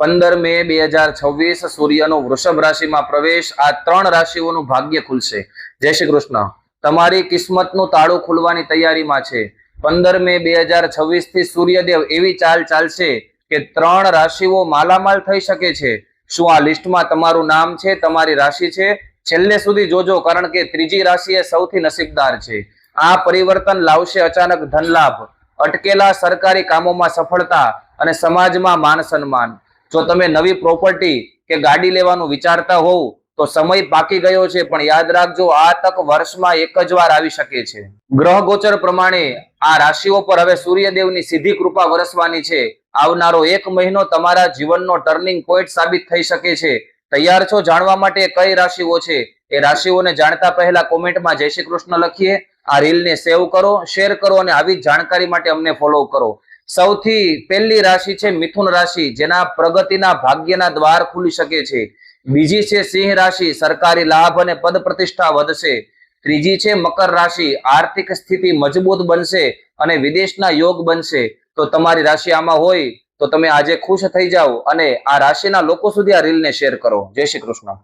15 મે 2026 સૂર્યનો વૃષભ રાશિમાં પ્રવેશ। આ 3 રાશિઓનું ભાગ્ય ખુલશે। જય શ્રી કૃષ્ણ। તમારી કિસ્મતનું તાળું ખુલવાની તૈયારીમાં છે। 15 મે 2026 થી સૂર્યદેવ એવી ચાલ ચાલશે કે 3 રાશિઓ માલામાલ થઈ શકે છે। શું આ લિસ્ટમાં તમારું નામ છે, તમારી રાશિ છે? છેલ્લે સુધી જોજો, કારણ કે ત્રીજી રાશિ એ સૌથી નસીબદાર છે। આ પરિવર્તન લાવશે અચાનક ધન લાભ, અટકેલા સરકારી કામોમાં સફળતા અને સમાજમાં માન સન્માન। જો તમે નવી પ્રોપર્ટી કે ગાડી લેવાનું વિચારતા હોવ તો સમય પાકી ગયો છે, પણ યાદ રાખજો, આ તક વર્ષમાં એક જ વાર આવી શકે છે। ગ્રહ ગોચર પ્રમાણે આ રાશિઓ પર હવે સૂર્યદેવની સીધી કૃપા વરસવાની છે। આવનારો 1 મહિનો તમારા જીવનનો ટર્નિંગ પોઈન્ટ સાબિત થઈ શકે છે। તૈયાર છો જાણવા માટે કઈ રાશિઓ છે? એ રાશિઓને જાણતા પહેલા કોમેન્ટમાં જય શ્રી કૃષ્ણ લખીએ। આ રીલને સેવ કરો, શેર કરો અને આવી જ જાણકારી માટે અમને ફોલો કરો। સૌથી પહેલી રાશિ છે મિથુન રાશિ, જેના પ્રગતિના ભાગ્યના દ્વાર ખુલી શકે છે। બીજી છે સિંહ રાશિ, સરકારી લાભ અને પદ પ્રતિષ્ઠા વધશે। ત્રીજી છે મકર રાશિ, આર્થિક સ્થિતિ મજબૂત બનશે અને વિદેશના યોગ બનશે। તો તમારી રાશિ આમાં હોય તો તમે આજે ખુશ થઈ જાઓ અને આ રાશિના લોકો સુધી આ રીલને શેર કરો। જય શ્રી કૃષ્ણ।